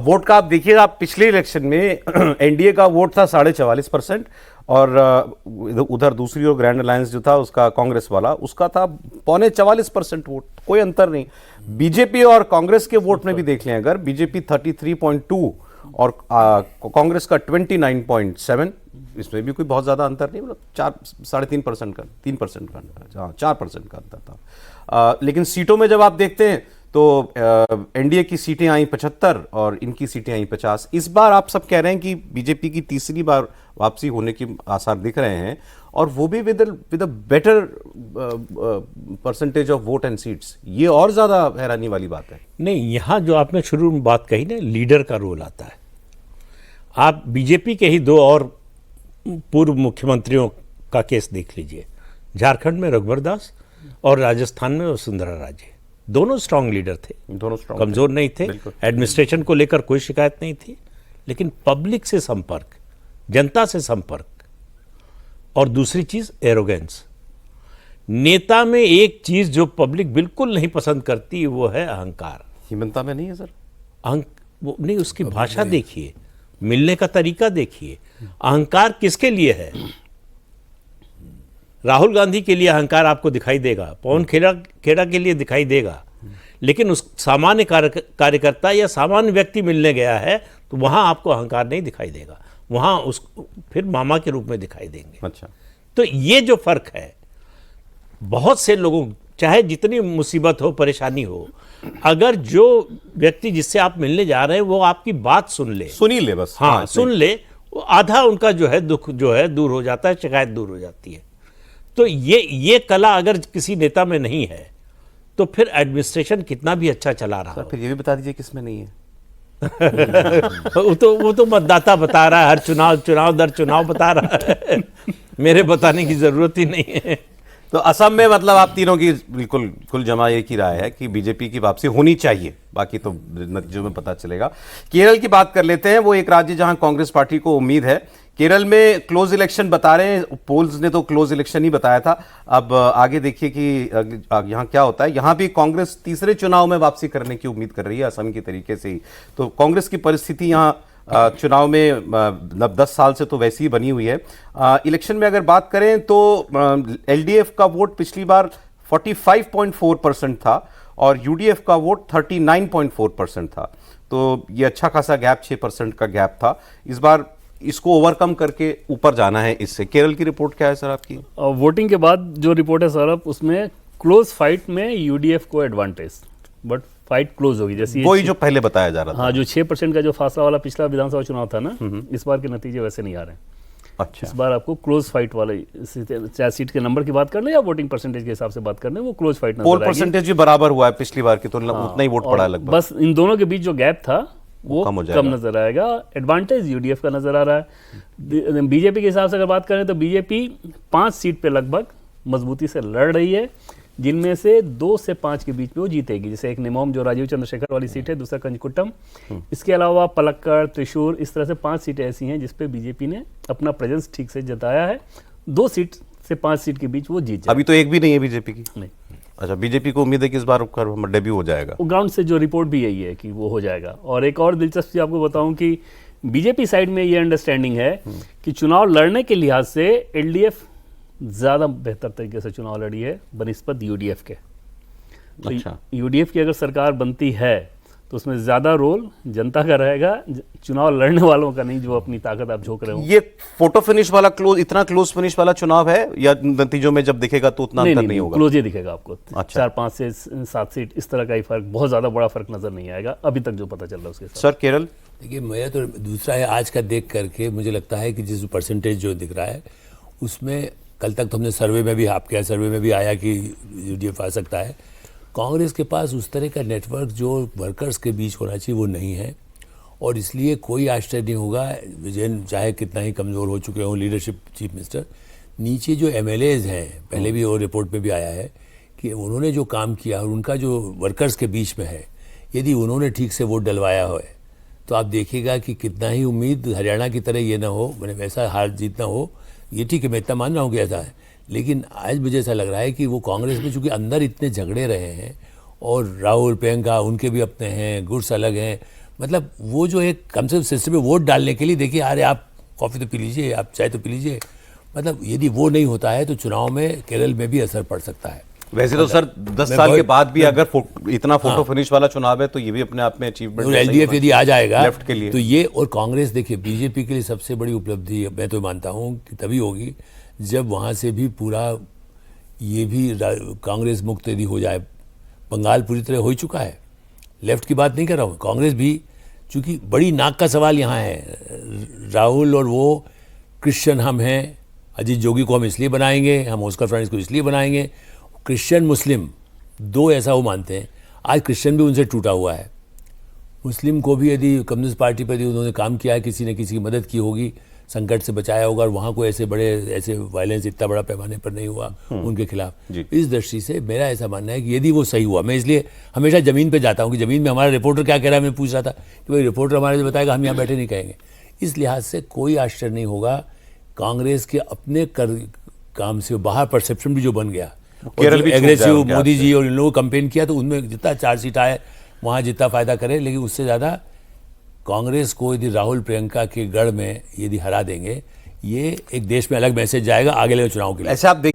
Vote का आप देखिएगा, आप पिछले इलेक्शन में एनडीए का वोट था 44.5% और उधर दूसरी ओर ग्रैंड अलायंस जो था उसका कांग्रेस वाला, उसका था 43.25% वोट, कोई अंतर नहीं। बीजेपी और कांग्रेस के वोट में भी देख लें अगर, बीजेपी 33.2 और कांग्रेस का 29.7, इसमें भी कोई बहुत ज्यादा अंतर नहीं, मतलब 4-3.5% का 3% का 4% का अंतर था। लेकिन सीटों में जब आप देखते हैं तो एनडीए की सीटें आई 75 और इनकी सीटें आई 50। इस बार आप सब कह रहे हैं कि बीजेपी की तीसरी बार वापसी होने के आसार दिख रहे हैं, और वो भी with a better percentage of vote and seats. ये और ज्यादा हैरानी वाली बात है। नहीं, यहाँ जो आपने शुरू में बात कही ना, लीडर का रोल आता है। आप बीजेपी के ही दो और पूर्व मुख्यमंत्रियों का केस देख लीजिए, झारखंड में रघुवर दास और राजस्थान में वसुंधरा राजे। दोनों स्ट्रांग लीडर थे, दोनों स्ट्रांग, कमजोर नहीं थे। एडमिनिस्ट्रेशन को लेकर कोई शिकायत नहीं थी, लेकिन पब्लिक से संपर्क, जनता से संपर्क, और दूसरी चीज एरोगेंस। नेता में एक चीज जो पब्लिक बिल्कुल नहीं पसंद करती वो है अहंकार। हिमंता में नहीं है सर वो नहीं, उसकी भाषा देखिए, मिलने का तरीका देखिए। अहंकार किसके लिए है? राहुल गांधी के लिए अहंकार आपको दिखाई देगा, पवन खेड़ा के लिए दिखाई देगा, लेकिन उस सामान्य कार्यकर्ता या सामान्य व्यक्ति मिलने गया है तो वहां आपको अहंकार नहीं दिखाई देगा, वहां उस फिर मामा के रूप में दिखाई देंगे। अच्छा, तो ये जो फर्क है, बहुत से लोगों, चाहे जितनी मुसीबत हो, परेशानी हो, अगर जो व्यक्ति जिससे आप मिलने जा रहे हैं वो आपकी बात सुन ही ले बस, हाँ सुन ले, वो आधा उनका जो है दुख जो है दूर हो जाता है, शिकायत दूर हो जाती है। तो ये कला अगर किसी नेता में नहीं है तो फिर एडमिनिस्ट्रेशन कितना भी अच्छा चला रहा है। फिर ये भी बता दीजिए किसमें नहीं है। वो तो मतदाता बता रहा है, हर चुनाव दर चुनाव बता रहा है। मेरे बताने की जरूरत ही नहीं है। तो असम में मतलब आप तीनों की बिल्कुल कुल जमा एक ही राय है कि बीजेपी की वापसी होनी चाहिए, बाकी तो नतीजों में पता चलेगा। केरल की बात कर लेते हैं, वो एक राज्य जहां कांग्रेस पार्टी को उम्मीद है। केरल में क्लोज इलेक्शन बता रहे हैं, पोल्स ने तो क्लोज इलेक्शन ही बताया था। अब आगे देखिए कि यहाँ क्या होता है। यहाँ भी कांग्रेस तीसरे चुनाव में वापसी करने की उम्मीद कर रही है, असम की तरीके से ही। तो कांग्रेस की परिस्थिति यहाँ चुनाव में 10 साल से तो वैसी ही बनी हुई है। इलेक्शन में अगर बात करें तो एलडीएफ का वोट पिछली बार 45.4% था और यूडीएफ का वोट 39.4% था। तो ये अच्छा खासा गैप, 6% का गैप था। इस बार इसको ओवरकम करके ऊपर जाना है इससे। केरल की रिपोर्ट क्या है सर आपकी? वोटिंग के बाद जो रिपोर्ट है सर, अब उसमें क्लोज फाइट में यूडीएफ को एडवांटेज, बट फाइट क्लोज होगी। जैसे वही जो पहले बताया जा रहा था। हाँ, जो 6% का जो फासला वाला पिछला विधानसभा चुनाव था ना, इस बार के नतीजे वैसे नहीं आ रहे हैं। अच्छा, इस बार आपको क्लोज फाइट वाले, चाहे सीट के नंबर की बात कर लें या वोटिंग परसेंटेज के हिसाब से बात कर लें, वो क्लोज फाइट नजर आएगी। पोल परसेंटेज भी बराबर हुआ है पिछली बार की तुलना, उतना ही वोट पड़ा है लगभग। बस इन दोनों के बीच जो गैप था वो कम नजर आएगा। एडवांटेज यूडीएफ का नजर आ रहा है। बीजेपी के हिसाब से अगर बात करें तो बीजेपी 5 सीट पे लगभग मजबूती से लड़ रही है, जिनमें से 2 से 5 के बीच में वो जीतेगी। जैसे एक निमोम जो राजीव चंद्रशेखर वाली सीट है, दूसरा कंचकुट्टम, इसके अलावा पलक्कड़, त्रिशूर, इस तरह से 5 सीटें ऐसी हैं जिसपे बीजेपी ने अपना प्रेजेंस ठीक से जताया है। 2 सीट से 5 सीट के बीच वो जीत जाए। अभी तो एक भी नहीं है बीजेपी की? नहीं। अच्छा, बीजेपी को उम्मीद है कि इस बार डेब्यू हो जाएगा। वो ग्राउंड से जो रिपोर्ट भी यही है कि वो हो जाएगा। और एक और दिलचस्पी आपको बताऊं कि बीजेपी साइड में ये अंडरस्टैंडिंग है कि चुनाव लड़ने के लिहाज से एलडीएफ ज्यादा बेहतर तरीके से चुनाव लड़ी है बनिस्बत यूडीएफ के। तो अच्छा, यूडीएफ की अगर सरकार बनती है तो उसमें ज्यादा रोल जनता का रहेगा, चुनाव लड़ने वालों का नहीं, जो अपनी ताकत आप झोंक रहे हो। ये फोटो फिनिश वाला इतना क्लोज फिनिश वाला चुनाव है, या नतीजों में जब दिखेगा तो उतना अंतर नहीं होगा? क्लोज ही दिखेगा आपको। अच्छा। 4-5 से 7 सीट इस तरह का ही फर्क, बहुत ज्यादा बड़ा फर्क नजर नहीं आएगा अभी तक जो पता चल रहा है उसके साथ। सर केरल? देखिए, मैं तो दूसरा है आज का देख करके मुझे लगता है कि जिस परसेंटेज जो दिख रहा है उसमें, कल तक तो हमने सर्वे में भी, आपके सर्वे में भी आया कि यूडीएफ आ सकता है। कांग्रेस के पास उस तरह का नेटवर्क जो वर्कर्स के बीच होना चाहिए वो नहीं है, और इसलिए कोई आश्चर्य नहीं होगा, विजयन चाहे कितना ही कमज़ोर हो चुके हों, लीडरशिप चीफ मिनिस्टर, नीचे जो एमएलएज हैं, पहले भी वो रिपोर्ट में भी आया है कि उन्होंने जो काम किया और उनका जो वर्कर्स के बीच में है, यदि उन्होंने ठीक से वोट डलवाया हो तो आप देखिएगा कि कितना ही उम्मीद हरियाणा की तरह ये ना हो, मैंने वैसा हार जीत ना हो। ये ठीक है, मैं इतना मान रहा हूँ कि ऐसा है, लेकिन आज मुझे ऐसा लग रहा है कि वो कांग्रेस में चूंकि अंदर इतने झगड़े रहे हैं, और राहुल, प्रियंका, उनके भी अपने हैं, गुट्स अलग हैं, मतलब वो जो एक कम से कम सिस्टम में वोट डालने के लिए, देखिए अरे आप कॉफ़ी तो पी लीजिए, आप चाय तो पी लीजिए, मतलब यदि वो नहीं होता है तो चुनाव में केरल में भी असर पड़ सकता है। वैसे तो सर 10 साल के बाद भी अगर इतना फोटो फिनिश वाला चुनाव है तो ये भी अपने आप में अचीवमेंट है। एलडीएफ यदि आ जाएगा लेफ्ट के लिए तो ये, और कांग्रेस देखिए बीजेपी के लिए सबसे बड़ी उपलब्धि मैं तो मानता हूँ कि तभी होगी जब वहाँ से भी पूरा ये भी कांग्रेस मुक्त यदि हो जाए। बंगाल पूरी तरह हो ही चुका है, लेफ्ट की बात नहीं कर रहा हूँ, कांग्रेस भी, चूंकि बड़ी नाक का सवाल यहाँ है, राहुल और वो क्रिश्चियन हम हैं, अजीत जोगी को हम इसलिए बनाएंगे, हम ऑस्कर फर्नांडिस को इसलिए बनाएंगे, क्रिश्चियन मुस्लिम दो ऐसा वो मानते हैं। आज क्रिश्चियन भी उनसे टूटा हुआ है, मुस्लिम को भी यदि कम्युनिस्ट पार्टी पर यदि उन्होंने काम किया है, किसी ने किसी की मदद की होगी, संकट से बचाया होगा, और वहाँ को ऐसे वायलेंस इतना बड़ा पैमाने पर नहीं हुआ उनके खिलाफ। इस दृष्टि से मेरा ऐसा मानना है कि यदि वो सही हुआ, मैं इसलिए हमेशा ज़मीन पे जाता हूँ कि ज़मीन में हमारा रिपोर्टर क्या कह रहा है, मैं पूछ रहा था कि भाई रिपोर्टर हमारे जो बताएगा हम यहाँ बैठे नहीं कहेंगे। इस लिहाज से कोई आश्चर्य नहीं होगा, कांग्रेस के अपने काम से बाहर परसेप्शन भी जो बन गया, केरल भी एग्रेसिव मोदी जी और इन लोगों कैंपेन किया, तो उनमें जितना 4 सीट आए वहाँ जितना फायदा करे, लेकिन उससे ज़्यादा कांग्रेस को यदि राहुल प्रियंका के गढ़ में यदि हरा देंगे, ये एक देश में अलग मैसेज जाएगा आगे वाले चुनाव के लिए। ऐसे आप देख